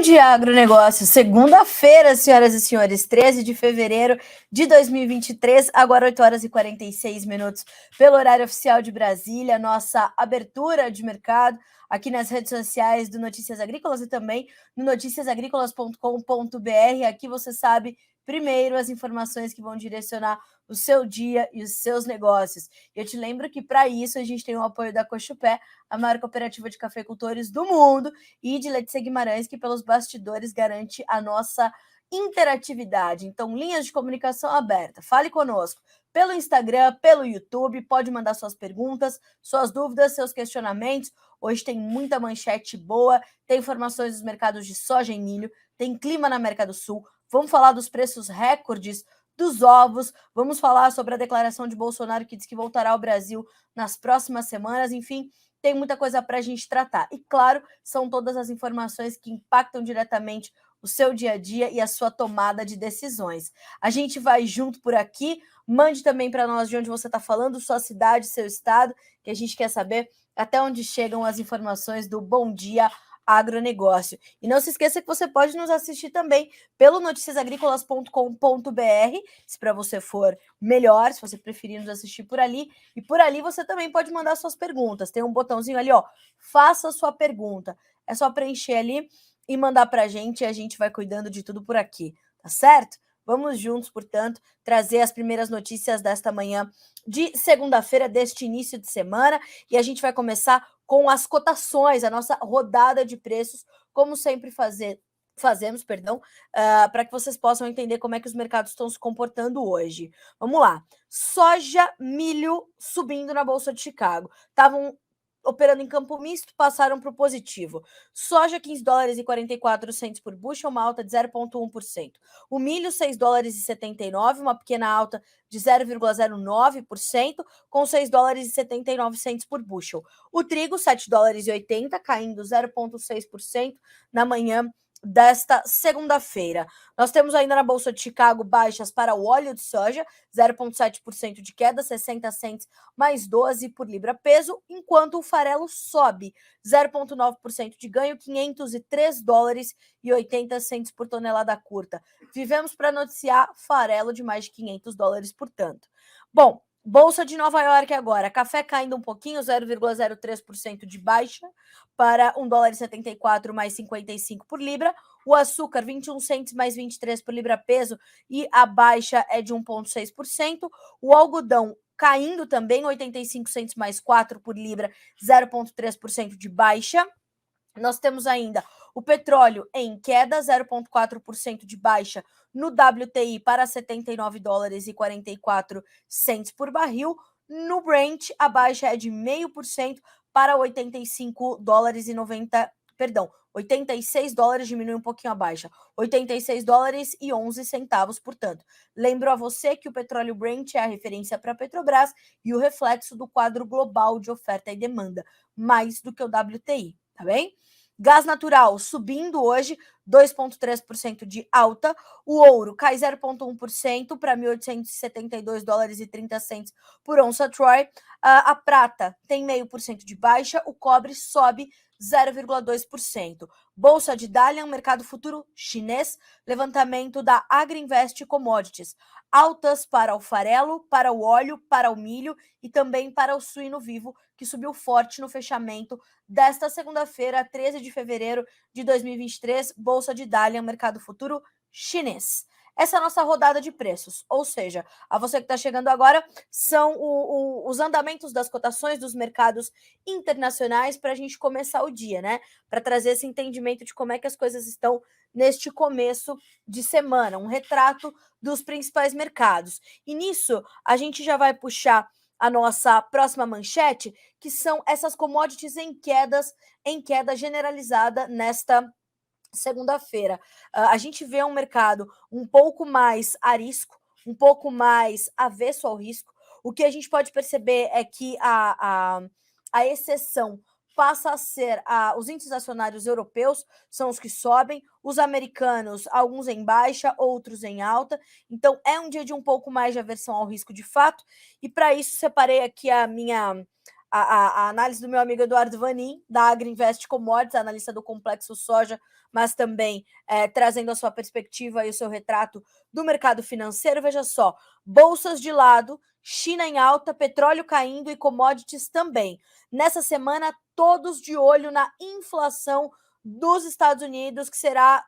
dia, agronegócio. Segunda-feira, senhoras e senhores, 13 de fevereiro de 2023, agora 8 horas e 46 minutos, pelo horário oficial de Brasília, nossa abertura de mercado aqui nas redes sociais do Notícias Agrícolas e também no noticiasagricolas.com.br. Aqui você sabe primeiro as informações que vão direcionar o seu dia e os seus negócios. Eu te lembro que para isso a gente tem o apoio da Cochupé, a maior cooperativa de cafeicultores do mundo, e de Letícia Guimarães, que pelos bastidores garante a nossa interatividade. Então, linhas de comunicação aberta. Fale conosco pelo Instagram, pelo YouTube, pode mandar suas perguntas, suas dúvidas, seus questionamentos. Hoje tem muita manchete boa, tem informações dos mercados de soja e milho, tem clima na América do Sul, vamos falar dos preços recordes dos ovos, vamos falar sobre a declaração de Bolsonaro que diz que voltará ao Brasil nas próximas semanas, enfim, tem muita coisa para a gente tratar. E, claro, são todas as informações que impactam diretamente o seu dia a dia e a sua tomada de decisões. A gente vai junto por aqui, mande também para nós de onde você está falando, sua cidade, seu estado, que a gente quer saber até onde chegam as informações do Bom Dia Agronegócio. E não se esqueça que você pode nos assistir também pelo noticiasagricolas.com.br, se para você for melhor, se você preferir nos assistir por ali, e por ali você também pode mandar suas perguntas. Tem um botãozinho ali, ó, faça a sua pergunta. É só preencher ali e mandar para a gente, e a gente vai cuidando de tudo por aqui, tá certo? Vamos juntos, portanto, trazer as primeiras notícias desta manhã de segunda-feira, deste início de semana, e a gente vai começar com as cotações, a nossa rodada de preços, como sempre fazemos, para que vocês possam entender como é que os mercados estão se comportando hoje. Vamos lá. Soja, milho subindo na Bolsa de Chicago. Estavam operando em campo misto, passaram para o positivo. Soja, 15 dólares e 44 centos por bushel, uma alta de 0,1%. O milho, 6 dólares e 79, uma pequena alta de 0,09%, com 6 dólares e 79 centos por bushel. O trigo, 7 dólares e 80, caindo 0,6% na manhã desta segunda-feira. Nós temos ainda na Bolsa de Chicago baixas para o óleo de soja, 0,7% de queda, 60 cents mais 12 por libra peso, enquanto o farelo sobe 0,9% de ganho, 503 dólares e 80 cents por tonelada curta. Vivemos para noticiar farelo de mais de 500 dólares, portanto. Bom, Bolsa de Nova York agora, café caindo um pouquinho, 0,03% de baixa para 1 dólar e 74 mais 55 por libra. O açúcar, 21 cents mais 23 por libra peso e a baixa é de 1,6%. O algodão caindo também, 85 cents mais 4 por libra, 0,3% de baixa. Nós temos ainda o petróleo em queda, 0,4% de baixa no WTI para 79 dólares e 44 cents por barril. No Brent, a baixa é de 0,5% para 85 dólares e 90, perdão, 86 dólares, diminui um pouquinho a baixa, 86 dólares e 11 centavos, portanto. Lembro a você que o petróleo Brent é a referência para a Petrobras e o reflexo do quadro global de oferta e demanda, mais do que o WTI, tá bem? Gás natural subindo hoje, 2,3% de alta. O ouro cai 0,1% para 1.872 dólares e 30 cents por onça Troy. A prata tem 0,5% de baixa. O cobre sobe 0,2%. Bolsa de Dalian, mercado futuro chinês, levantamento da Agriinvest Commodities. Altas para o farelo, para o óleo, para o milho e também para o suíno vivo, que subiu forte no fechamento desta segunda-feira, 13 de fevereiro de 2023, Bolsa de Dalian, mercado futuro chinês. Essa é a nossa rodada de preços, ou seja, a você que está chegando agora, são os andamentos das cotações dos mercados internacionais para a gente começar o dia, né? Para trazer esse entendimento de como é que as coisas estão neste começo de semana, um retrato dos principais mercados. E nisso, a gente já vai puxar a nossa próxima manchete, que são essas commodities em queda generalizada nesta segunda-feira. A gente vê um mercado um pouco mais arisco, um pouco mais avesso ao risco. O que a gente pode perceber é que a exceção passa a ser os índices acionários europeus, são os que sobem, os americanos, alguns em baixa, outros em alta. Então, é um dia de um pouco mais de aversão ao risco de fato. E para isso, separei aqui a análise do meu amigo Eduardo Vanin, da Agriinvest Commodities, analista do Complexo Soja, mas também trazendo a sua perspectiva e o seu retrato do mercado financeiro. Veja só, bolsas de lado, China em alta, petróleo caindo e commodities também. Nessa semana, todos de olho na inflação dos Estados Unidos,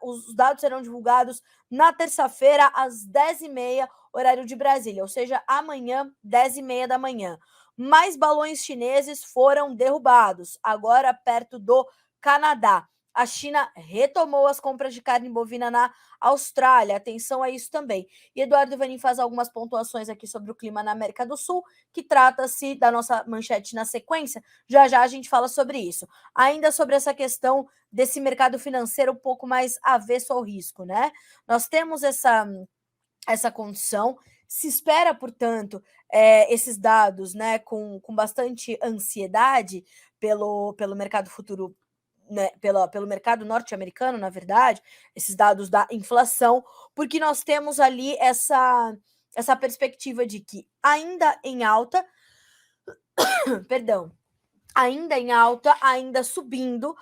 os dados serão divulgados na terça-feira, às 10h30, horário de Brasília, ou seja, amanhã, 10h30 da manhã. Mais balões chineses foram derrubados, agora perto do Canadá. A China retomou as compras de carne bovina na Austrália. Atenção a isso também. E Eduardo Vanin faz algumas pontuações aqui sobre o clima na América do Sul, que trata-se da nossa manchete na sequência. Já já a gente fala sobre isso. Ainda sobre essa questão desse mercado financeiro um pouco mais avesso ao risco, né? Nós temos essa condição. Se espera, portanto, esses dados, né, com bastante ansiedade pelo mercado futuro, né, pelo mercado norte-americano, na verdade, esses dados da inflação, porque nós temos ali essa perspectiva de que ainda em alta, perdão, ainda em alta, ainda subindo,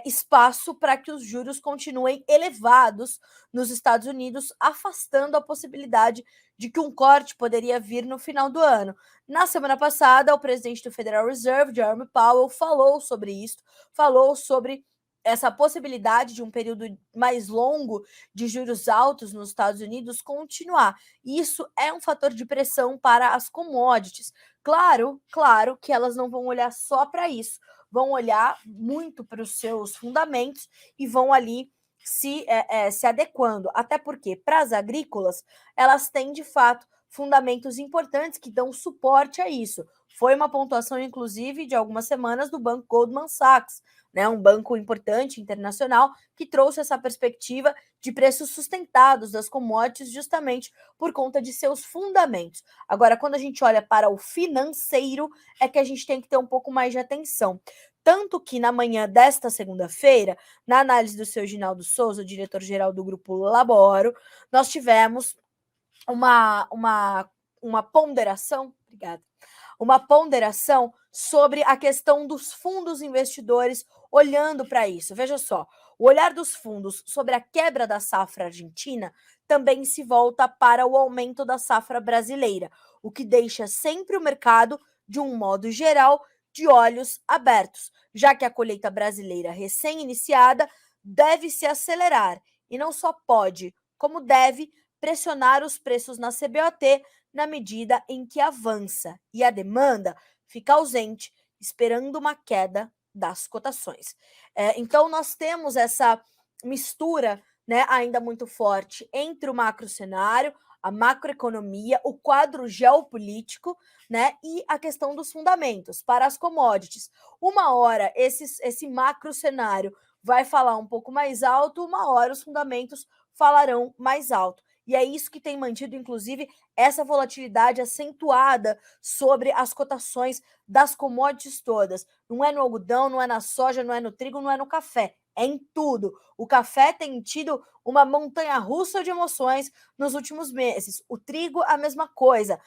espaço para que os juros continuem elevados nos Estados Unidos, afastando a possibilidade de que um corte poderia vir no final do ano. Na semana passada, o presidente do Federal Reserve, Jerome Powell, falou sobre isso, falou sobre essa possibilidade de um período mais longo de juros altos nos Estados Unidos continuar. Isso é um fator de pressão para as commodities. Claro que elas não vão olhar só para isso, vão olhar muito para os seus fundamentos e vão ali se adequando, até porque para as agrícolas elas têm de fato fundamentos importantes que dão suporte a isso. Foi uma pontuação, inclusive, de algumas semanas do banco Goldman Sachs, né, um banco importante internacional que trouxe essa perspectiva de preços sustentados das commodities justamente por conta de seus fundamentos. Agora, quando a gente olha para o financeiro, é que a gente tem que ter um pouco mais de atenção. Tanto que na manhã desta segunda-feira, na análise do seu Ginaldo Souza, o diretor-geral do Grupo Laboro, nós tivemos uma ponderação, obrigada, uma ponderação sobre a questão dos fundos investidores olhando para isso. Veja só, o olhar dos fundos sobre a quebra da safra argentina também se volta para o aumento da safra brasileira, o que deixa sempre o mercado, de um modo geral, de olhos abertos, já que a colheita brasileira recém-iniciada deve se acelerar e não só pode, como deve, pressionar os preços na CBOT na medida em que avança e a demanda fica ausente, esperando uma queda das cotações. Então, nós temos essa mistura, né, ainda muito forte entre o macro cenário, a macroeconomia, o quadro geopolítico, né, e a questão dos fundamentos para as commodities. Uma hora esse macro cenário vai falar um pouco mais alto, uma hora os fundamentos falarão mais alto. E é isso que tem mantido, inclusive, essa volatilidade acentuada sobre as cotações das commodities todas. Não é no algodão, não é na soja, não é no trigo, não é no café. É em tudo. O café tem tido uma montanha-russa de emoções nos últimos meses. O trigo, a mesma coisa.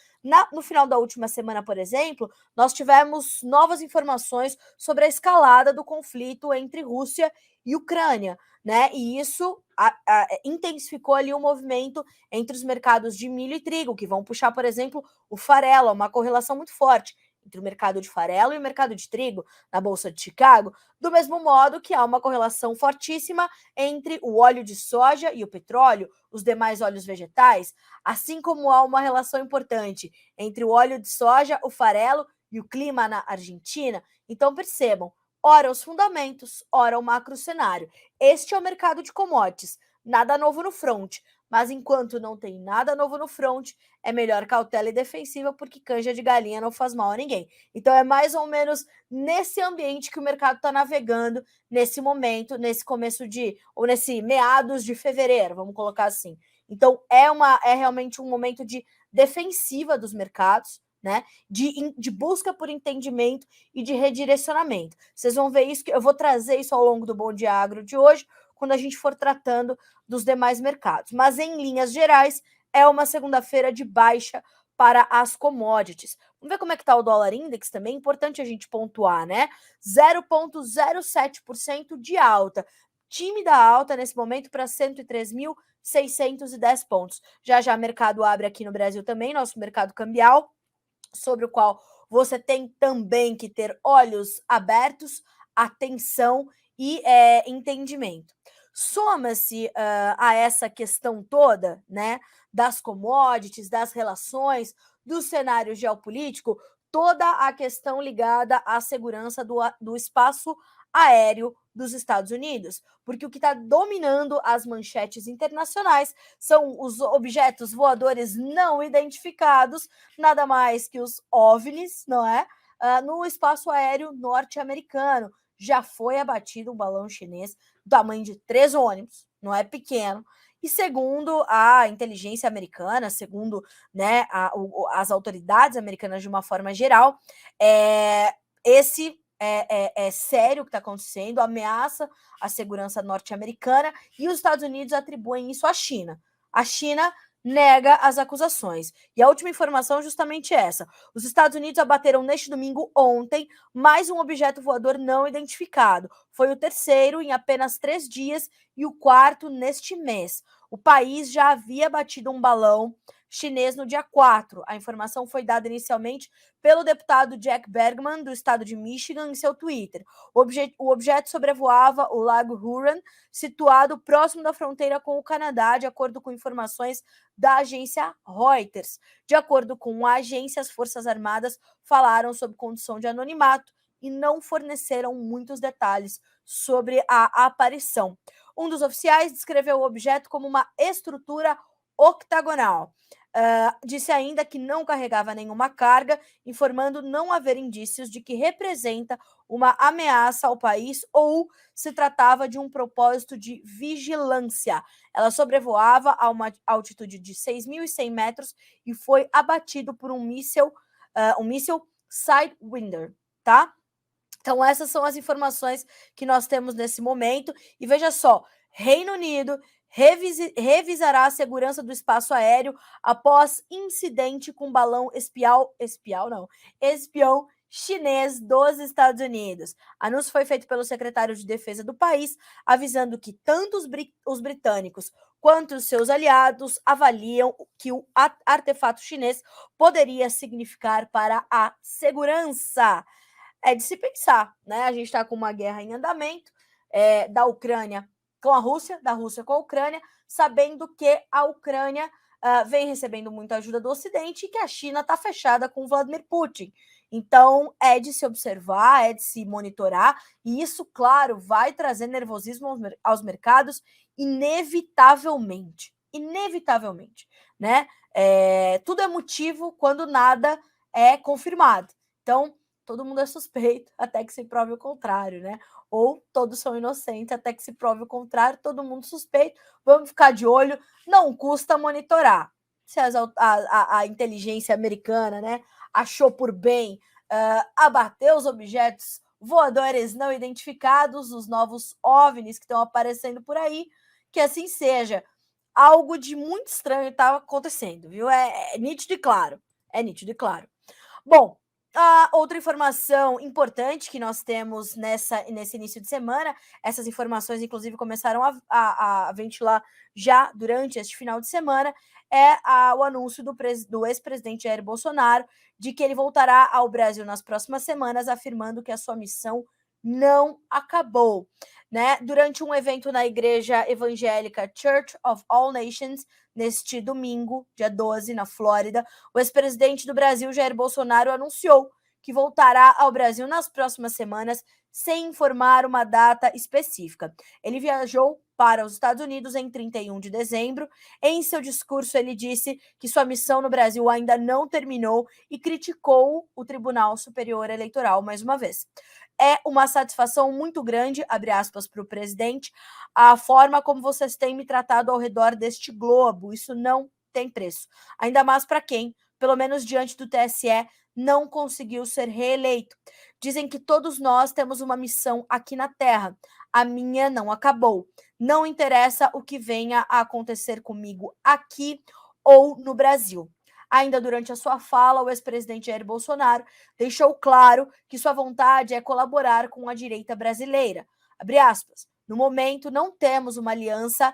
No final da última semana, por exemplo, nós tivemos novas informações sobre a escalada do conflito entre Rússia e Ucrânia, né? E isso intensificou ali o movimento entre os mercados de milho e trigo, que vão puxar, por exemplo, o farelo, uma correlação muito forte entre o mercado de farelo e o mercado de trigo na Bolsa de Chicago, do mesmo modo que há uma correlação fortíssima entre o óleo de soja e o petróleo, os demais óleos vegetais, assim como há uma relação importante entre o óleo de soja, o farelo e o clima na Argentina. Então, percebam, ora os fundamentos, ora o macro cenário. Este é o mercado de commodities. Nada novo no front, mas enquanto não tem nada novo no front, é melhor cautela e defensiva, porque canja de galinha não faz mal a ninguém. Então é mais ou menos nesse ambiente que o mercado está navegando nesse momento, nesse começo ou nesse meados de fevereiro, vamos colocar assim. Então é realmente um momento de defensiva dos mercados, né? De busca por entendimento e de redirecionamento. Vocês vão ver isso, que eu vou trazer isso ao longo do Bom Dia Agro de hoje, quando a gente for tratando dos demais mercados. Mas, em linhas gerais, é uma segunda-feira de baixa para as commodities. Vamos ver como é que está o dólar index também, importante a gente pontuar, né? 0,07% de alta. Tímida alta nesse momento para 103.610 pontos. Já já mercado abre aqui no Brasil também, nosso mercado cambial, sobre o qual você tem também que ter olhos abertos, atenção e entendimento. Soma-se a essa questão toda, né, das commodities, das relações, do cenário geopolítico, toda a questão ligada à segurança do espaço aéreo dos Estados Unidos, porque o que está dominando as manchetes internacionais são os objetos voadores não identificados, nada mais que os OVNIs, não é? No espaço aéreo norte-americano. Já foi abatido um balão chinês do tamanho de 3 ônibus, não é pequeno. E segundo a inteligência americana, segundo, né, as autoridades americanas de uma forma geral, esse é sério o que está acontecendo, ameaça a segurança norte-americana e os Estados Unidos atribuem isso à China. A China nega as acusações. E a última informação é justamente essa. Os Estados Unidos abateram neste domingo, ontem, mais um objeto voador não identificado. Foi o terceiro em apenas 3 dias e o quarto neste mês. O país já havia abatido um balão chinês no dia 4. A informação foi dada inicialmente pelo deputado Jack Bergman, do estado de Michigan, em seu Twitter. O objeto sobrevoava o Lago Huron, situado próximo da fronteira com o Canadá, de acordo com informações da agência Reuters. De acordo com a agência, as Forças Armadas falaram sob condição de anonimato e não forneceram muitos detalhes sobre a aparição. Um dos oficiais descreveu o objeto como uma estrutura octagonal. Disse ainda que não carregava nenhuma carga, informando não haver indícios de que representa uma ameaça ao país ou se tratava de um propósito de vigilância. Ela sobrevoava a uma altitude de 6.100 metros e foi abatido por um míssil Sidewinder, tá? Então, essas são as informações que nós temos nesse momento. E veja só, Reino Unido revisará a segurança do espaço aéreo após incidente com balão espião chinês dos Estados Unidos. Anúncio foi feito pelo secretário de Defesa do país, avisando que tanto os britânicos quanto os seus aliados avaliam que o artefato chinês poderia significar para a segurança. É de se pensar, né? A gente está com uma guerra em andamento da Ucrânia com a Rússia, da Rússia com a Ucrânia, sabendo que a Ucrânia vem recebendo muita ajuda do Ocidente e que a China está fechada com Vladimir Putin. Então, é de se observar, é de se monitorar, e isso, claro, vai trazer nervosismo aos mercados, inevitavelmente. Inevitavelmente, né? Tudo é motivo quando nada é confirmado. Então, todo mundo é suspeito até que se prove o contrário, né? Ou todos são inocentes até que se prove o contrário, todo mundo suspeito, vamos ficar de olho, não custa monitorar. Se a inteligência americana, né, achou por bem abater os objetos voadores não identificados, os novos OVNIs que estão aparecendo por aí, que assim seja. Algo de muito estranho está acontecendo, viu? É nítido e claro. É nítido e claro. Bom, a outra informação importante que nós temos nesse início de semana, essas informações, inclusive, começaram a ventilar já durante este final de semana, é o anúncio do ex-presidente Jair Bolsonaro de que ele voltará ao Brasil nas próximas semanas, afirmando que a sua missão não acabou. Né? Durante um evento na igreja evangélica Church of All Nations, neste domingo, dia 12, na Flórida, o ex-presidente do Brasil, Jair Bolsonaro, anunciou que voltará ao Brasil nas próximas semanas, sem informar uma data específica. Ele viajou para os Estados Unidos em 31 de dezembro. Em seu discurso, ele disse que sua missão no Brasil ainda não terminou e criticou o Tribunal Superior Eleitoral mais uma vez. É uma satisfação muito grande, abre aspas, para o presidente, a forma como vocês têm me tratado ao redor deste globo. Isso não tem preço. Ainda mais para quem, pelo menos diante do TSE, não conseguiu ser reeleito. Dizem que todos nós temos uma missão aqui na Terra. A minha não acabou. Não interessa o que venha a acontecer comigo aqui ou no Brasil. Ainda durante a sua fala, o ex-presidente Jair Bolsonaro deixou claro que sua vontade é colaborar com a direita brasileira. Abre aspas. No momento, não temos uma aliança,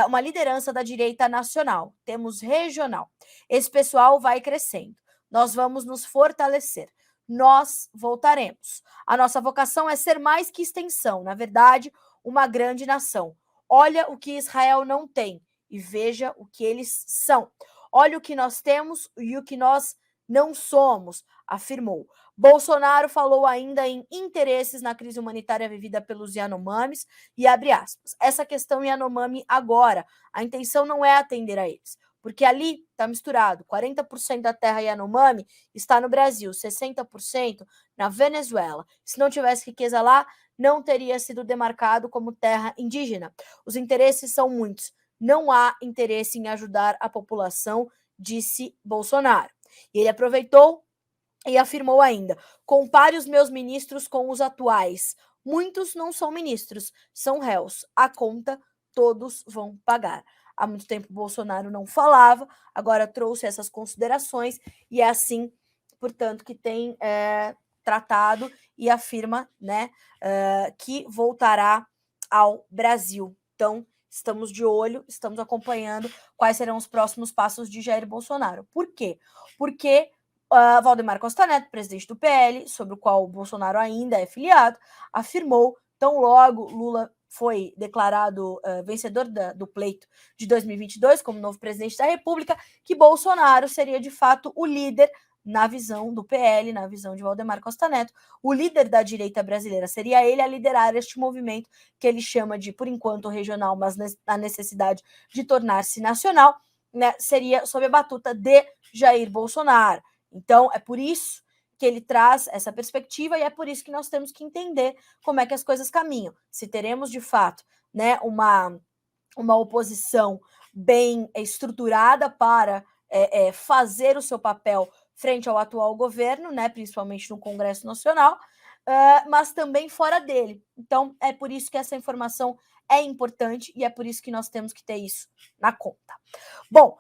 uma liderança da direita nacional, temos regional. Esse pessoal vai crescendo. Nós vamos nos fortalecer. Nós voltaremos. A nossa vocação é ser mais que extensão, na verdade, uma grande nação. Olha o que Israel não tem e veja o que eles são. Olha o que nós temos e o que nós não somos, afirmou. Bolsonaro falou ainda em interesses na crise humanitária vivida pelos Yanomamis e abre aspas. Essa questão Yanomami agora, a intenção não é atender a eles, porque ali está misturado. 40% da terra Yanomami está no Brasil, 60% na Venezuela. Se não tivesse riqueza lá, não teria sido demarcado como terra indígena. Os interesses são muitos. Não há interesse em ajudar a população, disse Bolsonaro. E ele aproveitou e afirmou ainda: compare os meus ministros com os atuais. Muitos não são ministros, são réus. A conta todos vão pagar. Há muito tempo Bolsonaro não falava, agora trouxe essas considerações e é assim, portanto, que tem tratado e afirma, né, que voltará ao Brasil. Então, estamos de olho, estamos acompanhando quais serão os próximos passos de Jair Bolsonaro. Por quê? Porque Valdemar Costa Neto, presidente do PL, sobre o qual o Bolsonaro ainda é filiado, afirmou, tão logo Lula foi declarado vencedor do pleito de 2022 como novo presidente da República, que Bolsonaro seria de fato o líder, na visão do PL, na visão de Valdemar Costa Neto, o líder da direita brasileira. Seria ele a liderar este movimento que ele chama de, por enquanto, regional, mas na necessidade de tornar-se nacional, né, seria sob a batuta de Jair Bolsonaro. Então, é por isso que ele traz essa perspectiva e é por isso que nós temos que entender como é que as coisas caminham. Se teremos, de fato, né, uma oposição bem estruturada para fazer o seu papel frente ao atual governo, né, principalmente no Congresso Nacional, mas também fora dele. Então, é por isso que essa informação é importante e é por isso que nós temos que ter isso na conta. Bom,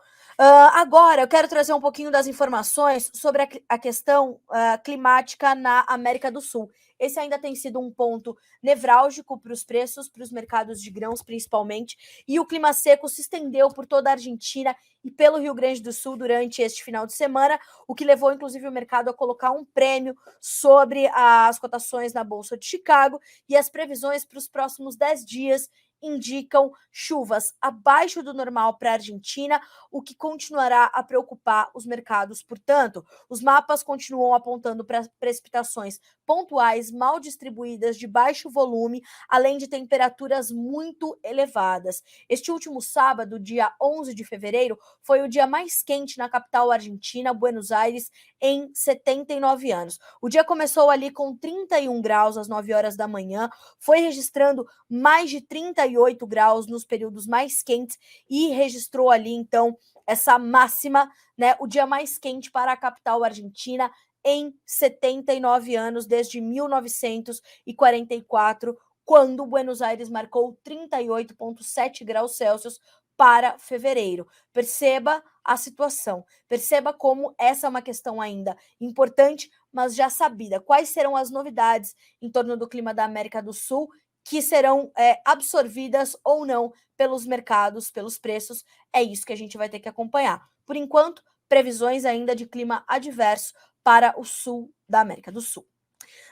agora eu quero trazer um pouquinho das informações sobre a questão climática na América do Sul. Esse ainda tem sido um ponto nevrálgico para os preços, para os mercados de grãos principalmente, e o clima seco se estendeu por toda a Argentina e pelo Rio Grande do Sul durante este final de semana, o que levou inclusive o mercado a colocar um prêmio sobre as cotações na Bolsa de Chicago, e as previsões para os próximos 10 dias indicam chuvas abaixo do normal para a Argentina, o que continuará a preocupar os mercados. Portanto, os mapas continuam apontando para precipitações pontuais mal distribuídas de baixo volume, além de temperaturas muito elevadas. Este último sábado, dia 11 de fevereiro, foi o dia mais quente na capital argentina, Buenos Aires, em 79 anos. O dia começou ali com 31 graus às 9 horas da manhã, foi registrando mais de 38 graus nos períodos mais quentes e registrou ali, então, essa máxima, né, o dia mais quente para a capital argentina em 79 anos, desde 1944, quando Buenos Aires marcou 38,7 graus Celsius para fevereiro. Perceba a situação, perceba como essa é uma questão ainda importante, mas já sabida. Quais serão as novidades em torno do clima da América do Sul que serão absorvidas ou não pelos mercados, pelos preços? É isso que a gente vai ter que acompanhar. Por enquanto, previsões ainda de clima adverso para o sul da América do Sul.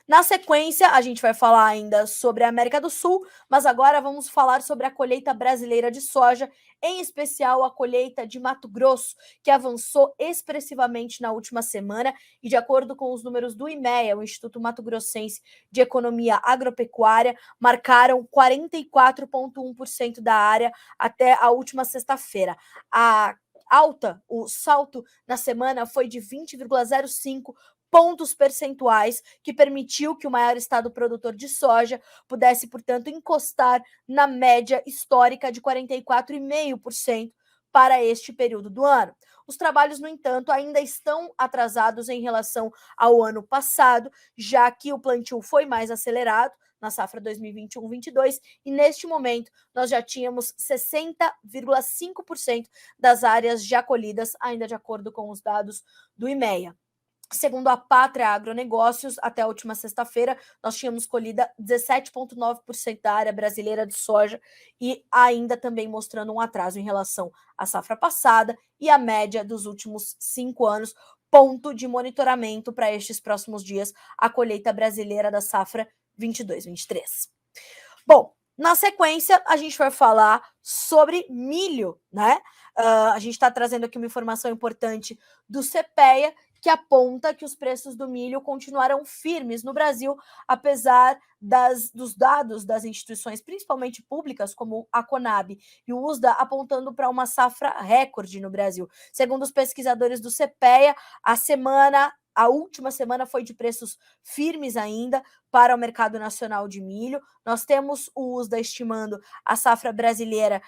Na sequência, a gente vai falar ainda sobre a América do Sul, mas agora vamos falar sobre a colheita brasileira de soja, em especial a colheita de Mato Grosso, que avançou expressivamente na última semana e, de acordo com os números do IMEA, o Instituto Mato Grossense de Economia Agropecuária, marcaram 44,1% da área até a última sexta-feira. O salto na semana foi de 20,05 pontos percentuais, que permitiu que o maior estado produtor de soja pudesse, portanto, encostar na média histórica de 44,5% para este período do ano. Os trabalhos, no entanto, ainda estão atrasados em relação ao ano passado, já que o plantio foi mais acelerado, na safra 2021-22, e neste momento nós já tínhamos 60,5% das áreas já colhidas, ainda de acordo com os dados do IMEA. Segundo a Pátria Agronegócios, até a última sexta-feira, nós tínhamos colhida 17,9% da área brasileira de soja e ainda também mostrando um atraso em relação à safra passada e à média dos últimos 5 anos, ponto de monitoramento para estes próximos dias, a colheita brasileira da safra 22-23. Bom, na sequência, a gente vai falar sobre milho, né? A gente está trazendo aqui uma informação importante do CPEA, que aponta que os preços do milho continuarão firmes no Brasil, apesar dos dados das instituições, principalmente públicas, como a Conab e o USDA, apontando para uma safra recorde no Brasil. Segundo os pesquisadores do CPEA, a última semana foi de preços firmes ainda para o mercado nacional de milho. Nós temos o USDA estimando a safra brasileira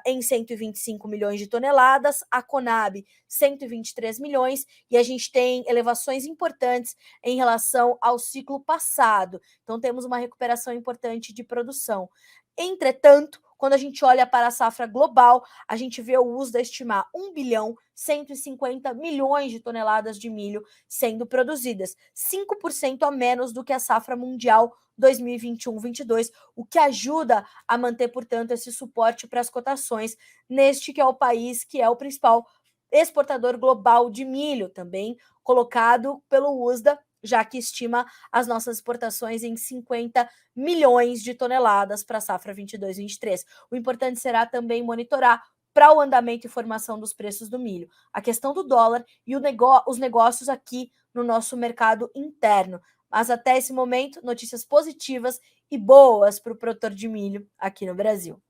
em 125 milhões de toneladas, a Conab 123 milhões, e a gente tem elevações importantes em relação ao ciclo passado. Então temos uma recuperação importante de produção. Entretanto, quando a gente olha para a safra global, a gente vê o USDA estimar 1 bilhão 150 milhões de toneladas de milho sendo produzidas, 5% a menos do que a safra mundial 2021-22, o que ajuda a manter, portanto, esse suporte para as cotações neste que é o país que é o principal exportador global de milho, também colocado pelo USDA, já que estima as nossas exportações em 50 milhões de toneladas para a safra 22-23. O importante será também monitorar para o andamento e formação dos preços do milho, a questão do dólar e os negócios aqui no nosso mercado interno. Mas até esse momento, notícias positivas e boas para o produtor de milho aqui no Brasil.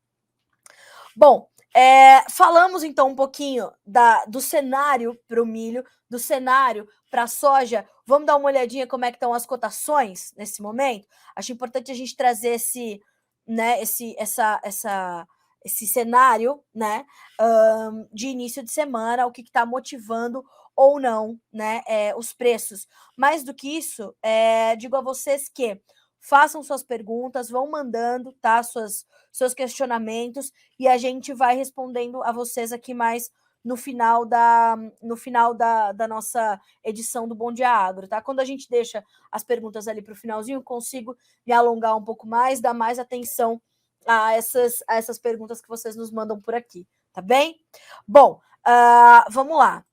Bom, falamos então um pouquinho do cenário para o milho, do cenário para a soja. Vamos dar uma olhadinha como é que estão as cotações nesse momento? Acho importante a gente trazer esse cenário, né, de início de semana, o que está motivando ou não, né, os preços. Mais do que isso, digo a vocês que façam suas perguntas, vão mandando, tá, seus questionamentos, e a gente vai respondendo a vocês aqui mais no final da nossa edição do Bom Dia Agro, tá? Quando a gente deixa as perguntas ali para o finalzinho, consigo me alongar um pouco mais, dar mais atenção a essas perguntas que vocês nos mandam por aqui, tá bem? Bom, vamos lá.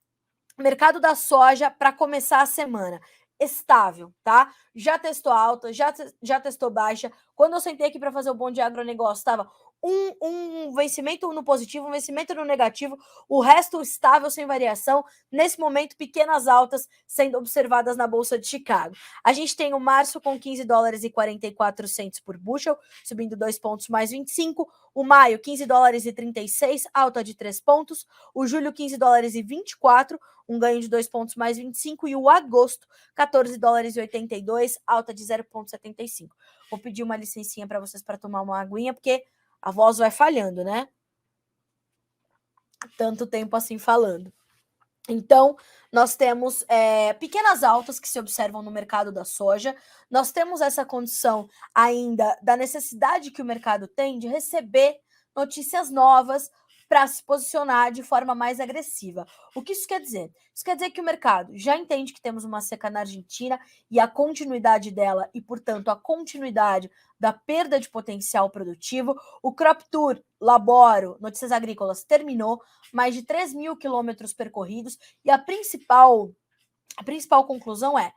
Mercado da soja para começar a semana. Estável, tá? Já testou alta, já testou baixa. Quando eu sentei aqui para fazer o Bom Dia Agronegócio, estava um vencimento no positivo, um vencimento no negativo, o resto estável, sem variação. Nesse momento, pequenas altas sendo observadas na Bolsa de Chicago. A gente tem o março com 15 dólares e 44 centos por bushel, subindo 2 pontos mais 25. O maio, 15 dólares e 36, alta de 3 pontos. O julho, 15 dólares e 24, um ganho de 2 pontos mais 25. E o agosto, 14 dólares e 82, alta de 0,75. Vou pedir uma licencinha para vocês para tomar uma aguinha, porque a voz vai falhando, né? Tanto tempo assim falando. Então, nós temos pequenas altas que se observam no mercado da soja. Nós temos essa condição ainda da necessidade que o mercado tem de receber notícias novas para se posicionar de forma mais agressiva. O que isso quer dizer? Isso quer dizer que o mercado já entende que temos uma seca na Argentina e a continuidade dela e, portanto, a continuidade da perda de potencial produtivo. O Crop Tour Laboro, Notícias Agrícolas, terminou, mais de 3 mil quilômetros percorridos, e a principal conclusão é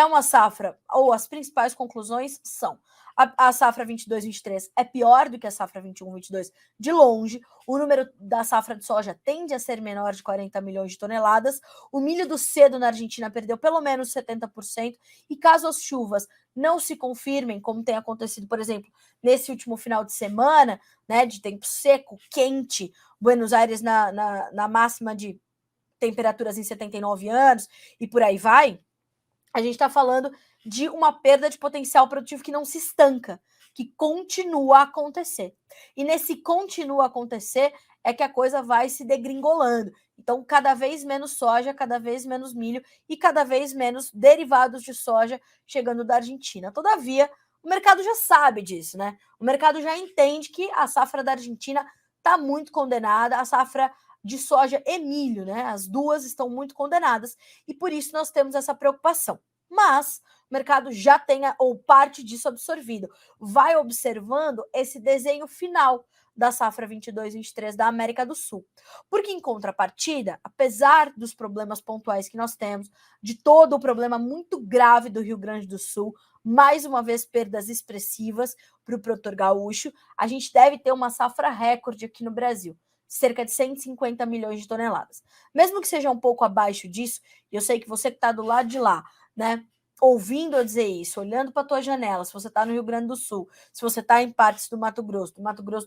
uma safra, ou as principais conclusões são: a safra 22-23 é pior do que a safra 21-22 de longe, o número da safra de soja tende a ser menor de 40 milhões de toneladas, o milho do cedo na Argentina perdeu pelo menos 70%, e caso as chuvas não se confirmem, como tem acontecido, por exemplo, nesse último final de semana, né, de tempo seco, quente, Buenos Aires na máxima de temperaturas em 79 anos, e por aí vai, a gente está falando de uma perda de potencial produtivo que não se estanca, que continua a acontecer. E nesse continua a acontecer é que a coisa vai se degringolando. Então, cada vez menos soja, cada vez menos milho e cada vez menos derivados de soja chegando da Argentina. Todavia, O mercado já sabe disso, né? O mercado já entende que a safra da Argentina está muito condenada, a safra de soja e milho, né? As duas estão muito condenadas e por isso nós temos essa preocupação. Mas o mercado já tem ou parte disso absorvido. Vai observando esse desenho final da safra 22-23 da América do Sul. Porque, em contrapartida, apesar dos problemas pontuais que nós temos, de todo o problema muito grave do Rio Grande do Sul, mais uma vez perdas expressivas para o produtor gaúcho, a gente deve ter uma safra recorde aqui no Brasil, cerca de 150 milhões de toneladas. Mesmo que seja um pouco abaixo disso, e eu sei que você que está do lado de lá, né, ouvindo eu dizer isso, olhando para a tua janela, se você está no Rio Grande do Sul, se você está em partes do Mato Grosso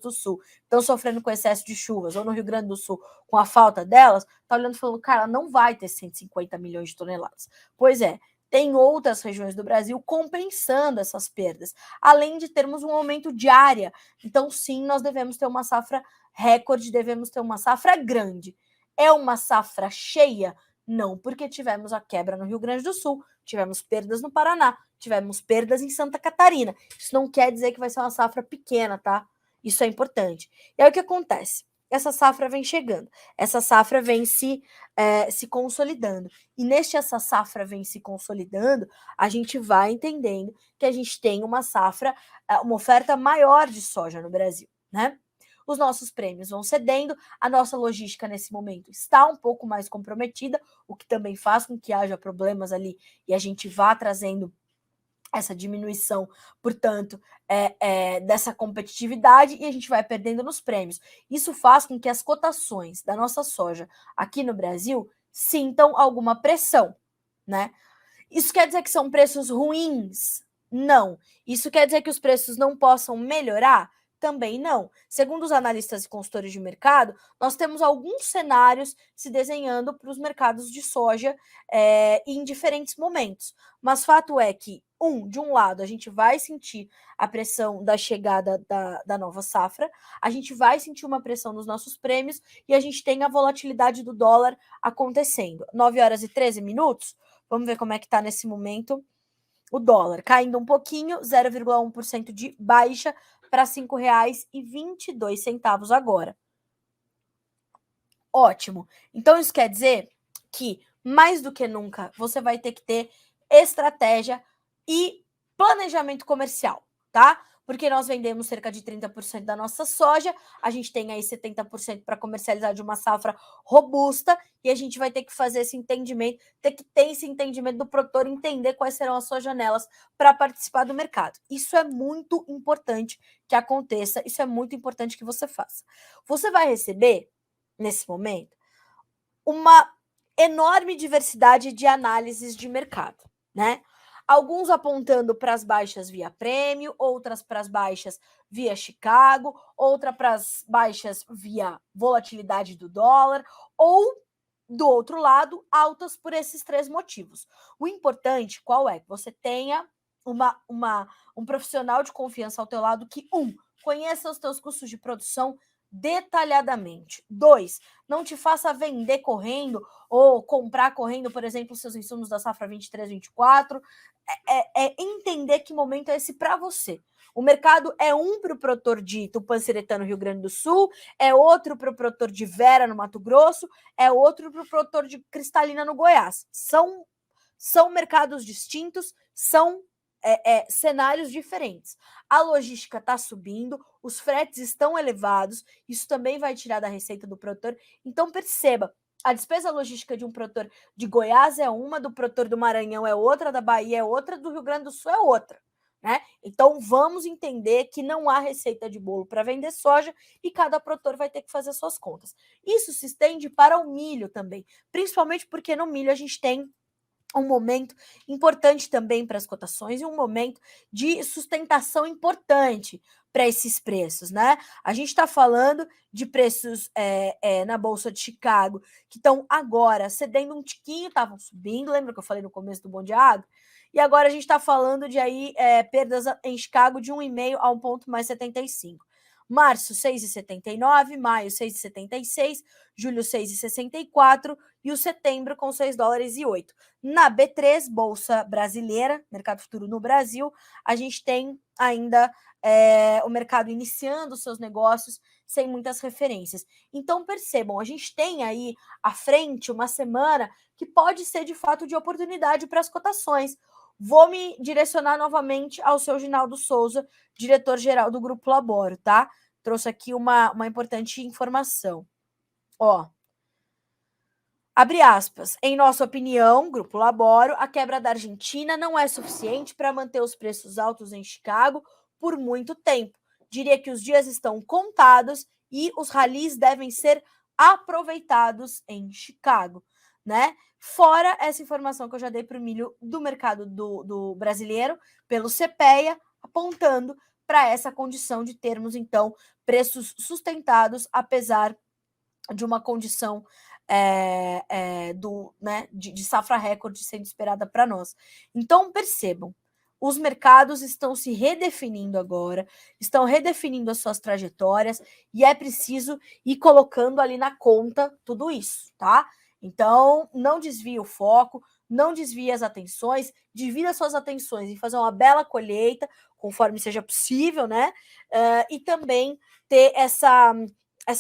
do Sul, estão sofrendo com excesso de chuvas, ou no Rio Grande do Sul com a falta delas, está olhando e falando, cara, não vai ter 150 milhões de toneladas. Pois é, tem outras regiões do Brasil compensando essas perdas, além de termos um aumento de área. Então, sim, nós devemos ter uma safra recorde, devemos ter uma safra grande. É uma safra cheia? Não, porque tivemos a quebra no Rio Grande do Sul, tivemos perdas no Paraná, tivemos perdas em Santa Catarina. Isso não quer dizer que vai ser uma safra pequena, tá? Isso é importante. E aí o que acontece? Essa safra vem chegando, essa safra vem se consolidando. E essa safra vem se consolidando, a gente vai entendendo que a gente tem uma safra, uma oferta maior de soja no Brasil, né? Os nossos prêmios vão cedendo, a nossa logística nesse momento está um pouco mais comprometida, o que também faz com que haja problemas ali e a gente vá trazendo essa diminuição, portanto, dessa competitividade e a gente vai perdendo nos prêmios. Isso faz com que as cotações da nossa soja aqui no Brasil sintam alguma pressão, né? Isso quer dizer que são preços ruins? Não. Isso quer dizer que os preços não possam melhorar? Também não. Segundo os analistas e consultores de mercado, nós temos alguns cenários se desenhando para os mercados de soja em diferentes momentos. Mas fato é que, de um lado, a gente vai sentir a pressão da chegada da nova safra, a gente vai sentir uma pressão nos nossos prêmios e a gente tem a volatilidade do dólar acontecendo. 9 horas e 13 minutos, vamos ver como é que está nesse momento o dólar, caindo um pouquinho, 0,1% de baixa para R$ 5,22 agora. Ótimo. Então, isso quer dizer que, mais do que nunca, você vai ter que ter estratégia e planejamento comercial, tá? Porque nós vendemos cerca de 30% da nossa soja, a gente tem aí 70% para comercializar de uma safra robusta, e a gente vai ter que fazer esse entendimento, ter que ter esse entendimento do produtor, entender quais serão as suas janelas para participar do mercado. Isso é muito importante que aconteça, isso é muito importante que você faça. Você vai receber, nesse momento, uma enorme diversidade de análises de mercado, né? Alguns apontando para as baixas via prêmio, outras para as baixas via Chicago, outra para as baixas via volatilidade do dólar, ou, do outro lado, altas por esses três motivos. O importante, qual é? Que você tenha um profissional de confiança ao teu lado que, conheça os teus custos de produção detalhadamente. 2, não te faça vender correndo ou comprar correndo, por exemplo, seus insumos da safra 23-24. Entender que momento é esse para você. O mercado é para o produtor de Tupanciretã, no Rio Grande do Sul, é outro para o produtor de Vera, no Mato Grosso, é outro para o produtor de Cristalina, no Goiás. São mercados distintos, são cenários diferentes. A logística está subindo, os fretes estão elevados, isso também vai tirar da receita do produtor. Então, perceba, a despesa logística de um produtor de Goiás é uma, do produtor do Maranhão é outra, da Bahia é outra, do Rio Grande do Sul é outra, né? Então, vamos entender que não há receita de bolo para vender soja e cada produtor vai ter que fazer suas contas. Isso se estende para o milho também, principalmente porque no milho a gente tem um momento importante também para as cotações e um momento de sustentação importante para esses preços, né? A gente está falando de preços na Bolsa de Chicago que estão agora cedendo um tiquinho, estavam subindo, lembra que eu falei no começo do Bom de Agro? E agora a gente está falando de aí perdas em Chicago de 1,5 a 1,75. março 6,79, maio 6,76, julho 6,64 e o setembro com 6 dólares e 8. Na B3, Bolsa Brasileira, mercado futuro no Brasil, a gente tem ainda o mercado iniciando seus negócios sem muitas referências. Então percebam, a gente tem aí à frente uma semana que pode ser de fato de oportunidade para as cotações. Vou me direcionar novamente ao seu Ginaldo Souza, diretor-geral do Grupo Laboro, tá? Trouxe aqui uma importante informação. Ó, abre aspas. Em nossa opinião, Grupo Laboro, a quebra da Argentina não é suficiente para manter os preços altos em Chicago por muito tempo. Diria que os dias estão contados e os ralis devem ser aproveitados em Chicago, né? Fora essa informação que eu já dei para o milho do mercado do brasileiro, pelo CPEA, apontando para essa condição de termos, então, preços sustentados, apesar de uma condição de safra recorde sendo esperada para nós. Então, percebam, os mercados estão se redefinindo agora, estão redefinindo as suas trajetórias e é preciso ir colocando ali na conta tudo isso, tá? Então, não desvie o foco, não desvie as atenções, divida suas atenções em fazer uma bela colheita, conforme seja possível, né? E também ter essa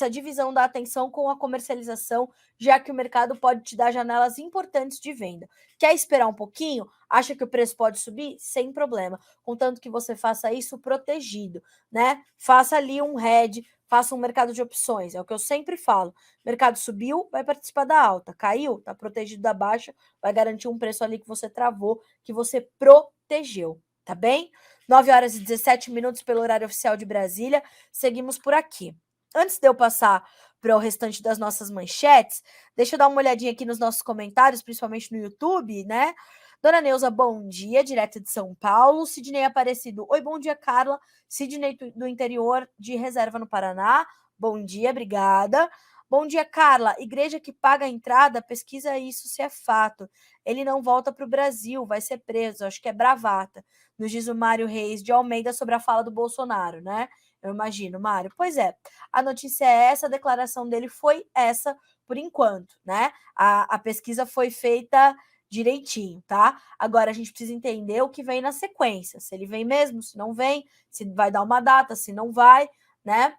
divisão da atenção com a comercialização, já que o mercado pode te dar janelas importantes de venda. Quer esperar um pouquinho? Acha que o preço pode subir? Sem problema, contanto que você faça isso protegido, né? Faça ali um hedge, faça um mercado de opções, é o que eu sempre falo. Mercado subiu, vai participar da alta. Caiu, tá protegido da baixa, vai garantir um preço ali que você travou, que você protegeu, tá bem? 9 horas e 17 minutos pelo horário oficial de Brasília. Seguimos por aqui. Antes de eu passar para o restante das nossas manchetes, deixa eu dar uma olhadinha aqui nos nossos comentários, principalmente no YouTube, né? Dona Neuza, bom dia, direto de São Paulo. Sidney Aparecido, oi, bom dia, Carla. Sidney do interior de Reserva no Paraná, bom dia, obrigada. Bom dia, Carla. Igreja que paga a entrada, pesquisa isso se é fato. Ele não volta para o Brasil, vai ser preso, acho que é bravata. Nos diz o Mário Reis de Almeida sobre a fala do Bolsonaro, né? Eu imagino, Mário. Pois é, a notícia é essa, a declaração dele foi essa por enquanto, né? A pesquisa foi feita direitinho, tá? Agora a gente precisa entender o que vem na sequência, se ele vem mesmo, se não vem, se vai dar uma data, se não vai, né?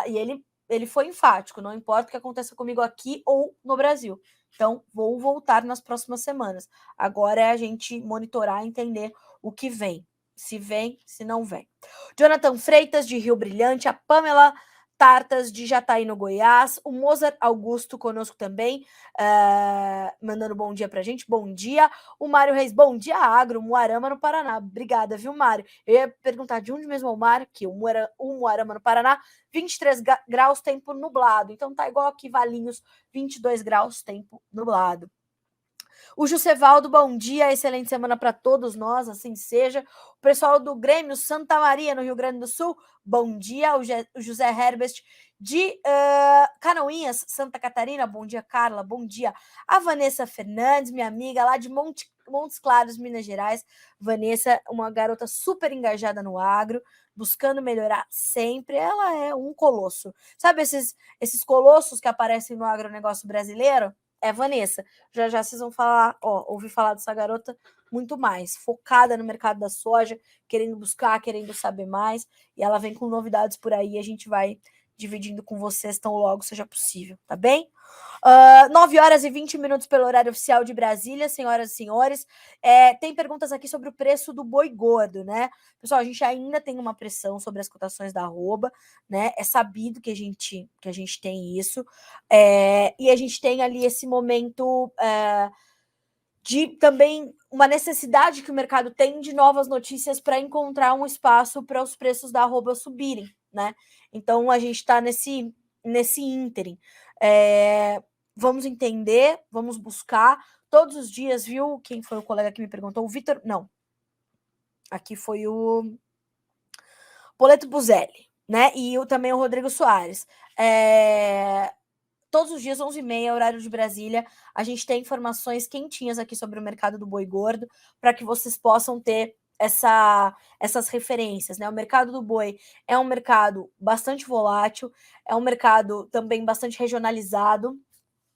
E ele foi enfático, não importa o que aconteça comigo aqui ou no Brasil. Então, vou voltar nas próximas semanas. Agora é a gente monitorar, entender o que vem. Se vem, se não vem. Jonathan Freitas, de Rio Brilhante, a Pamela Tartas, de Jataí, no Goiás, o Mozart Augusto conosco também, mandando bom dia pra gente, bom dia. O Mário Reis, bom dia, Agro, Moarama, no Paraná. Obrigada, viu, Mário? Eu ia perguntar de onde mesmo é o Mário, aqui, o Moarama, no Paraná, 23 graus, tempo nublado. Então tá igual aqui, Valinhos, 22 graus, tempo nublado. O Jusevaldo, bom dia, excelente semana para todos nós, assim seja. O pessoal do Grêmio Santa Maria, no Rio Grande do Sul, bom dia. O José Herbert de Canoinhas, Santa Catarina, bom dia, Carla, bom dia. A Vanessa Fernandes, minha amiga lá de Montes Claros, Minas Gerais. Vanessa, uma garota super engajada no agro, buscando melhorar sempre. Ela é um colosso. Sabe esses colossos que aparecem no agronegócio brasileiro? É Vanessa. Já já vocês vão falar, ouvir falar dessa garota muito mais, focada no mercado da soja, querendo buscar, querendo saber mais, e ela vem com novidades por aí, a gente vai dividindo com vocês tão logo seja possível, tá bem? 9 horas e 20 minutos pelo horário oficial de Brasília, senhoras e senhores. Tem perguntas aqui sobre o preço do boi gordo, né? Pessoal, a gente ainda tem uma pressão sobre as cotações da arroba, né? É sabido que a gente tem isso. E a gente tem ali esse momento de também uma necessidade que o mercado tem de novas notícias para encontrar um espaço para os preços da arroba subirem, né? Então a gente está nesse ínterim. Vamos entender, vamos buscar todos os dias, viu? Quem foi o colega que me perguntou? O Vitor, não. Aqui foi o Poleto Buzelli, né? E também o Rodrigo Soares. Todos os dias, 11h30, horário de Brasília, a gente tem informações quentinhas aqui sobre o mercado do boi gordo, para que vocês possam ter essas referências, né? O mercado do boi é um mercado bastante volátil, é um mercado também bastante regionalizado,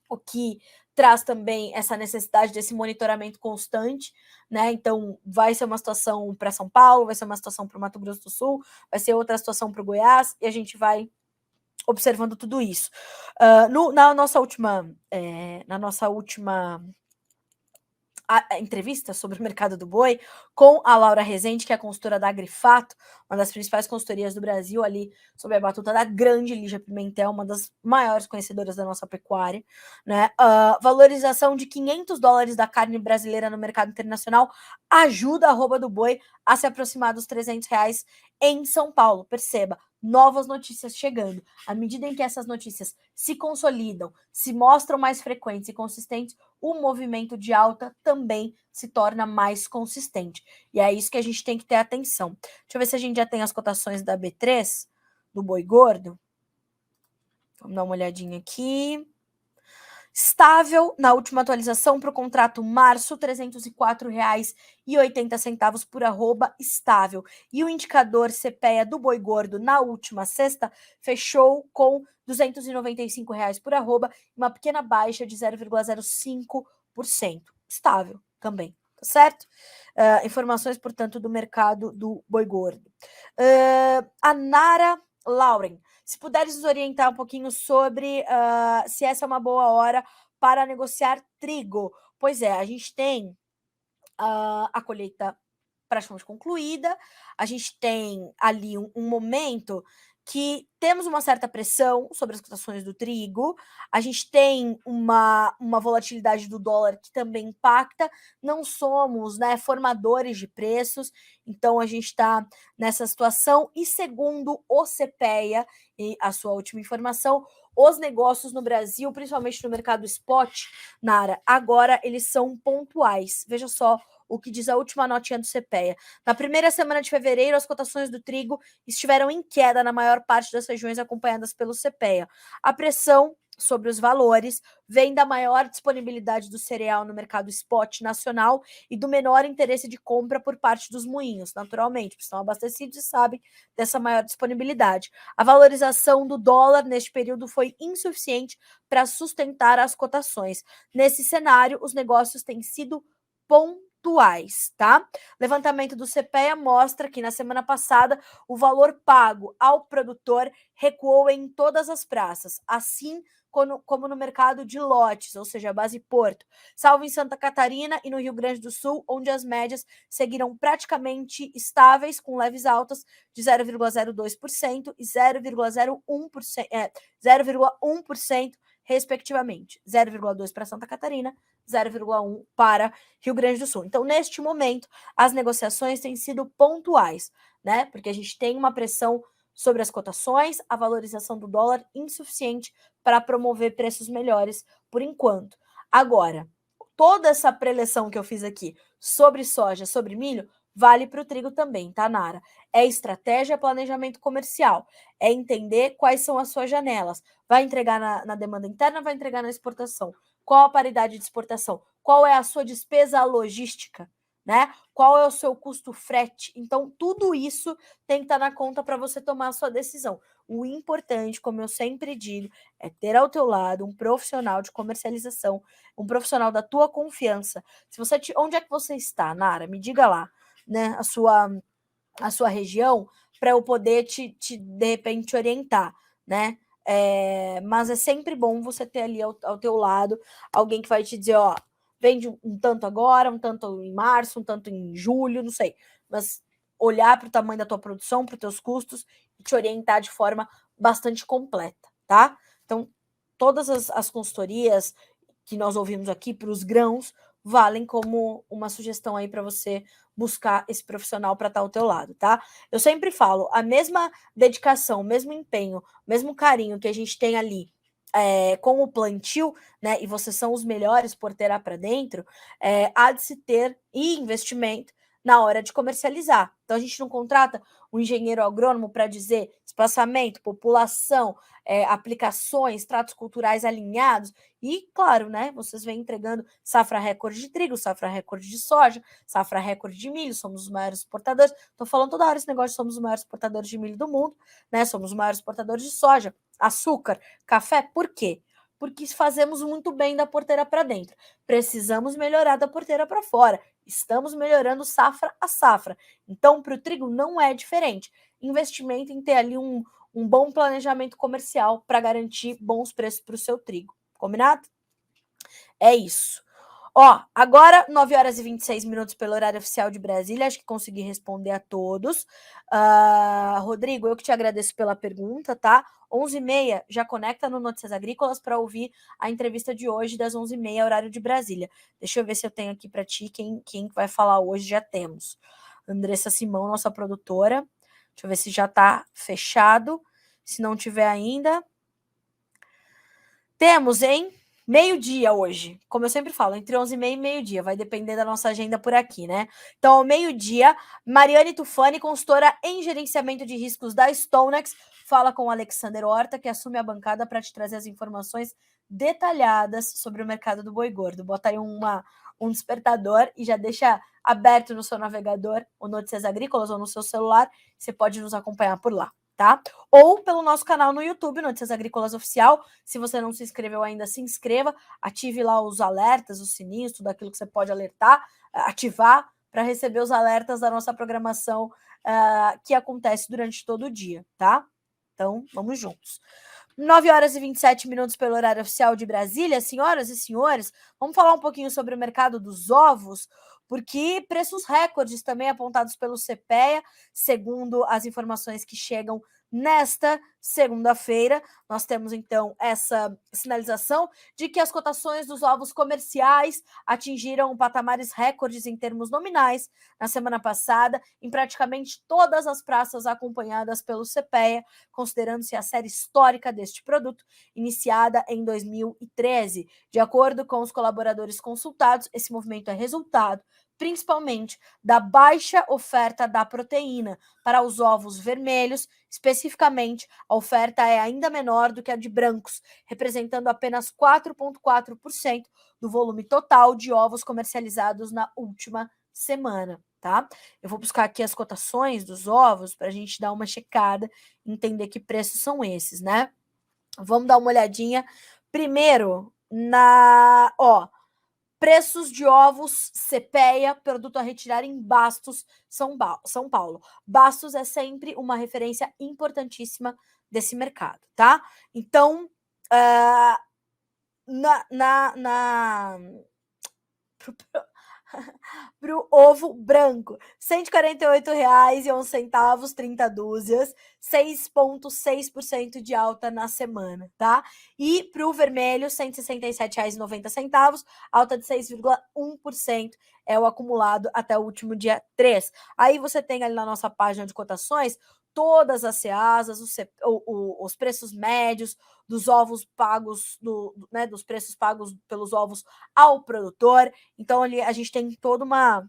o que traz também essa necessidade desse monitoramento constante, né? Então, vai ser uma situação para São Paulo, vai ser uma situação para o Mato Grosso do Sul, vai ser outra situação para o Goiás, e a gente vai observando tudo isso. Na nossa última a entrevista sobre o mercado do boi com a Laura Rezende, que é a consultora da Agrifato, uma das principais consultorias do Brasil, ali sob a batuta da grande Lígia Pimentel, uma das maiores conhecedoras da nossa pecuária, né? Valorização de $500 da carne brasileira no mercado internacional ajuda a arroba do boi a se aproximar dos R$ 300 em São Paulo. Perceba, novas notícias chegando. À medida em que essas notícias se consolidam, se mostram mais frequentes e consistentes, o movimento de alta também se torna mais consistente. E é isso que a gente tem que ter atenção. Deixa eu ver se a gente já tem as cotações da B3, do boi gordo. Vamos dar uma olhadinha aqui. Estável na última atualização para o contrato março, R$ 304,80 por arroba, estável. E o indicador CPEA do boi gordo na última sexta fechou com R$ 295 por arroba, uma pequena baixa de 0,05%. Estável também, tá certo? Informações, portanto, do mercado do boi gordo. A Nara Lauren, se puderes nos orientar um pouquinho sobre se essa é uma boa hora para negociar trigo. Pois é, a gente tem a colheita praticamente concluída, a gente tem ali um momento que temos uma certa pressão sobre as cotações do trigo, a gente tem uma volatilidade do dólar que também impacta, não somos, né, formadores de preços, então a gente está nessa situação, e segundo o CPEA, e a sua última informação, os negócios no Brasil, principalmente no mercado spot, Nara, agora eles são pontuais. Veja só o que diz a última notinha do CPEA. Na primeira semana de fevereiro, as cotações do trigo estiveram em queda na maior parte das regiões acompanhadas pelo CPEA. A pressão sobre os valores vem da maior disponibilidade do cereal no mercado spot nacional e do menor interesse de compra por parte dos moinhos, naturalmente, porque estão abastecidos e sabem dessa maior disponibilidade. A valorização do dólar neste período foi insuficiente para sustentar as cotações. Nesse cenário, os negócios têm sido pontuais, tá? Levantamento do CPEA mostra que na semana passada o valor pago ao produtor recuou em todas as praças, assim como no mercado de lotes, ou seja, base Porto, salvo em Santa Catarina e no Rio Grande do Sul, onde as médias seguiram praticamente estáveis, com leves altas de 0,02% e 0,1%, respectivamente. 0,2% para Santa Catarina, 0,1% para Rio Grande do Sul. Então, neste momento, as negociações têm sido pontuais, né? Porque a gente tem uma pressão sobre as cotações, a valorização do dólar insuficiente para promover preços melhores por enquanto. Agora, toda essa preleção que eu fiz aqui sobre soja, sobre milho, vale para o trigo também, tá, Nara? É estratégia, planejamento comercial, é entender quais são as suas janelas. Vai entregar na demanda interna, vai entregar na exportação. Qual a paridade de exportação? Qual é a sua despesa logística? Né? Qual é o seu custo frete? Então, tudo isso tem que estar na conta para você tomar a sua decisão. O importante, como eu sempre digo, é ter ao teu lado um profissional de comercialização, um profissional da tua confiança. Onde é que você está, Nara? Me diga lá, né? A sua região, para eu poder de repente te orientar, né? Mas é sempre bom você ter ali ao teu lado alguém que vai te dizer, ó, vende um tanto agora, um tanto em março, um tanto em julho, não sei. Mas olhar para o tamanho da tua produção, para os teus custos e te orientar de forma bastante completa, tá? Então, todas as consultorias que nós ouvimos aqui para os grãos valem como uma sugestão aí para você buscar esse profissional para estar ao teu lado, tá? Eu sempre falo, a mesma dedicação, o mesmo empenho, o mesmo carinho que a gente tem ali com o plantio, né? E vocês são os melhores por terá para dentro, há de se ter e investimento, na hora de comercializar. Então, a gente não contrata um engenheiro agrônomo para dizer espaçamento, população, aplicações, tratos culturais alinhados. E, claro, né, vocês vêm entregando safra recorde de trigo, safra recorde de soja, safra recorde de milho, somos os maiores exportadores. Estou falando toda hora esse negócio de somos os maiores exportadores de milho do mundo, né? Somos os maiores exportadores de soja, açúcar, café. Por quê? Porque fazemos muito bem da porteira para dentro. Precisamos melhorar da porteira para fora. Estamos melhorando safra a safra. Então, para o trigo não é diferente. Investimento em ter ali um bom planejamento comercial para garantir bons preços para o seu trigo. Combinado? É isso. Ó, agora 9 horas e 26 minutos pelo horário oficial de Brasília, acho que consegui responder a todos. Rodrigo, eu que te agradeço pela pergunta, tá? 11h30, já conecta no Notícias Agrícolas para ouvir a entrevista de hoje, das 11h30, horário de Brasília. Deixa eu ver se eu tenho aqui para ti quem vai falar hoje, já temos. Andressa Simão, nossa produtora. Deixa eu ver se já tá fechado. Se não tiver ainda. Temos, hein? Meio-dia hoje, como eu sempre falo, entre 11h30 e meio-dia, vai depender da nossa agenda por aqui, né? Então, ao meio-dia, Mariane Tufani, consultora em gerenciamento de riscos da StoneX, fala com o Alexander Horta, que assume a bancada para te trazer as informações detalhadas sobre o mercado do boi gordo. Bota aí um despertador e já deixa aberto no seu navegador o Notícias Agrícolas ou no seu celular, você pode nos acompanhar por lá. Tá? Ou pelo nosso canal no YouTube, Notícias Agrícolas Oficial. Se você não se inscreveu ainda, se inscreva, ative lá os alertas, os sininhos, tudo aquilo que você pode alertar, ativar para receber os alertas da nossa programação que acontece durante todo o dia, tá? Então, vamos juntos. 9 horas e 27 minutos pelo horário oficial de Brasília. Senhoras e senhores, vamos falar um pouquinho sobre o mercado dos ovos, porque preços recordes também apontados pelo CPEA, segundo as informações que chegam nesta segunda-feira. Nós temos, então, essa sinalização de que as cotações dos ovos comerciais atingiram patamares recordes em termos nominais na semana passada, em praticamente todas as praças acompanhadas pelo CPEA, considerando-se a série histórica deste produto, iniciada em 2013. De acordo com os colaboradores consultados, esse movimento é resultado principalmente da baixa oferta da proteína para os ovos vermelhos. Especificamente, a oferta é ainda menor do que a de brancos, representando apenas 4,4% do volume total de ovos comercializados na última semana, tá? Eu vou buscar aqui as cotações dos ovos para a gente dar uma checada, entender que preços são esses, né? Vamos dar uma olhadinha primeiro preços de ovos CPEA, produto a retirar em Bastos, São Paulo. Bastos é sempre uma referência importantíssima desse mercado, tá? Então, para o ovo branco, R$ 148,11, 30 dúzias, 6,6% de alta na semana, tá? E para o vermelho, R$ 167,90, alta de 6,1% é o acumulado até o último dia 3. Aí você tem ali na nossa página de cotações todas as ceasas, os preços médios dos ovos pagos, dos preços pagos pelos ovos ao produtor. Então, ali a gente tem toda uma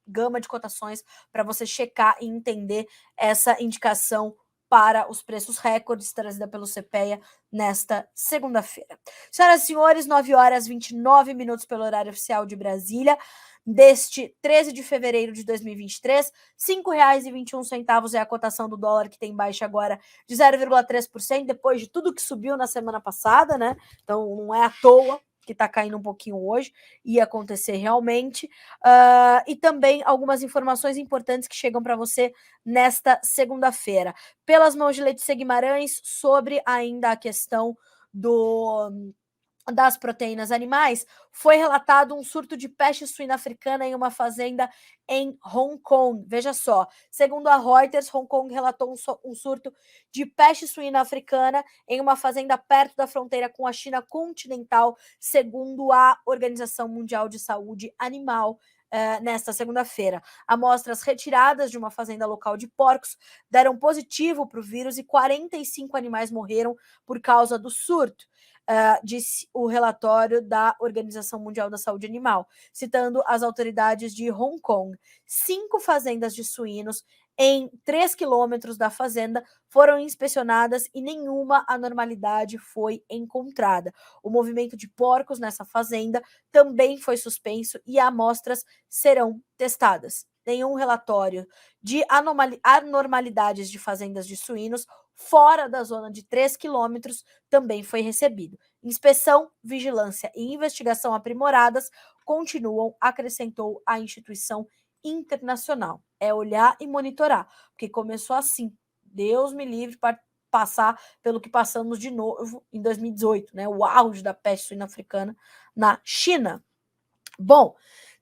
gama de cotações para você checar e entender essa indicação para os preços recordes trazida pelo CPEA nesta segunda-feira. Senhoras e senhores, 9 horas e 29 minutos pelo horário oficial de Brasília, deste 13 de fevereiro de 2023, R$ 5,21 é a cotação do dólar, que tem baixa agora de 0,3%, depois de tudo que subiu na semana passada, né? Então, não é à toa que está caindo um pouquinho hoje, ia acontecer realmente. E também algumas informações importantes que chegam para você nesta segunda-feira. Pelas mãos de Letícia Guimarães, sobre ainda a questão das proteínas animais, foi relatado um surto de peste suína africana em uma fazenda em Hong Kong. Veja só, segundo a Reuters, Hong Kong relatou um surto de peste suína africana em uma fazenda perto da fronteira com a China continental, segundo a Organização Mundial de Saúde Animal. Nesta segunda-feira, amostras retiradas de uma fazenda local de porcos deram positivo para o vírus e 45 animais morreram por causa do surto. disse o relatório da Organização Mundial da Saúde Animal, citando as autoridades de Hong Kong. 5 fazendas de suínos em 3 quilômetros da fazenda foram inspecionadas e nenhuma anormalidade foi encontrada. O movimento de porcos nessa fazenda também foi suspenso e amostras serão testadas. Nenhum relatório de anormalidades de fazendas de suínos fora da zona de 3 quilômetros também foi recebido. Inspeção, vigilância e investigação aprimoradas continuam, acrescentou a instituição internacional. É olhar e monitorar, porque começou assim. Deus me livre para passar pelo que passamos de novo em 2018, né? O auge da peste suína africana na China. Bom,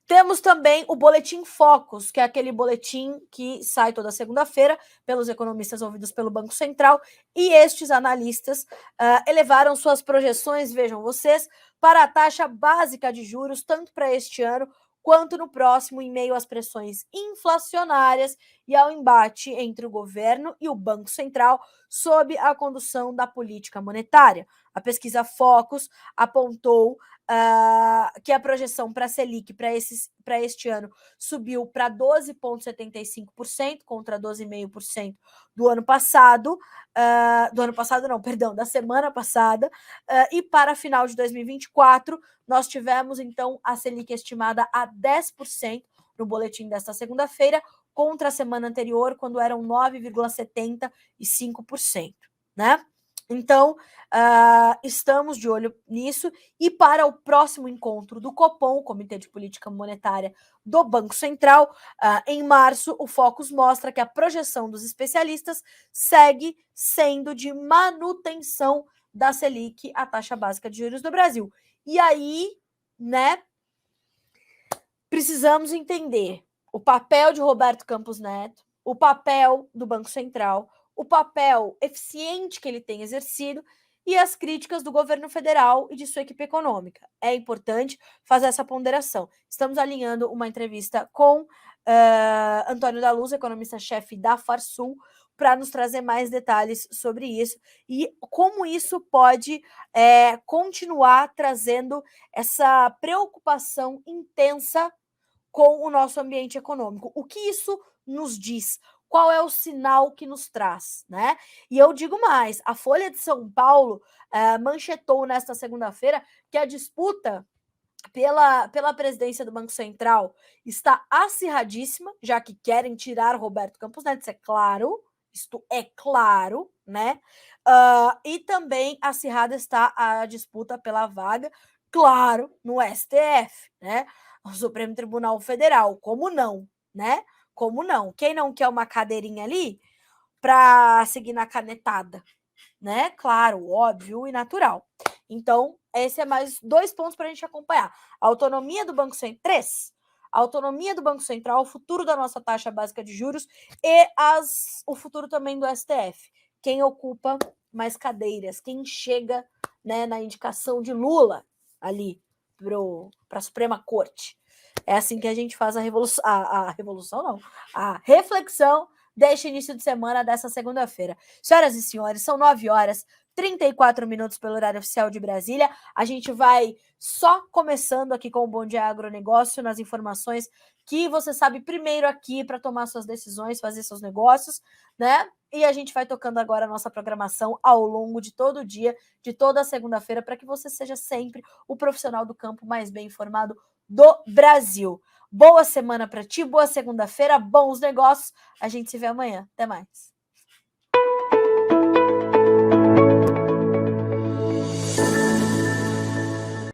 temos também o Boletim Focus, que é aquele boletim que sai toda segunda-feira pelos economistas ouvidos pelo Banco Central, e estes analistas elevaram suas projeções, vejam vocês, para a taxa básica de juros, tanto para este ano quanto no próximo, em meio às pressões inflacionárias e ao embate entre o governo e o Banco Central sob a condução da política monetária. A pesquisa Focus apontou que a projeção para a Selic para este ano subiu para 12,75% contra 12,5% do ano passado, da semana passada, e para final de 2024, nós tivemos então a Selic estimada a 10% no boletim desta segunda-feira, contra a semana anterior, quando eram 9,75%, né? Então, estamos de olho nisso, e para o próximo encontro do Copom, o Comitê de Política Monetária do Banco Central, em março, o Focus mostra que a projeção dos especialistas segue sendo de manutenção da Selic, a taxa básica de juros do Brasil. E aí, né, precisamos entender o papel de Roberto Campos Neto, o papel do Banco Central, o papel eficiente que ele tem exercido e as críticas do governo federal e de sua equipe econômica. É importante fazer essa ponderação. Estamos alinhando uma entrevista com Antônio da Luz, economista-chefe da Farsul, para nos trazer mais detalhes sobre isso e como isso pode continuar trazendo essa preocupação intensa com o nosso ambiente econômico. O que isso nos diz? Qual é o sinal que nos traz, né? E eu digo mais, a Folha de São Paulo manchetou nesta segunda-feira que a disputa pela presidência do Banco Central está acirradíssima, já que querem tirar Roberto Campos Neto, isso é claro, isto é claro, né? E também acirrada está a disputa pela vaga, claro, no STF, né? O Supremo Tribunal Federal, como não, né? Como não? Quem não quer uma cadeirinha ali para seguir na canetada, né? Claro, óbvio e natural. Então, esse é mais 2 pontos para a gente acompanhar. A autonomia do Banco Central, 3. A autonomia do Banco Central, o futuro da nossa taxa básica de juros e o futuro também do STF. Quem ocupa mais cadeiras, quem chega, né, na indicação de Lula ali para a Suprema Corte. É assim que a gente faz a reflexão deste início de semana dessa segunda-feira. Senhoras e senhores, são 9h34 pelo horário oficial de Brasília. A gente vai só começando aqui com o Bom Dia Agronegócio, nas informações que você sabe primeiro aqui para tomar suas decisões, fazer seus negócios, né? E a gente vai tocando agora a nossa programação ao longo de todo o dia, de toda a segunda-feira, para que você seja sempre o profissional do campo mais bem informado do Brasil. Boa semana para ti, boa segunda-feira, bons negócios. A gente se vê amanhã. Até mais.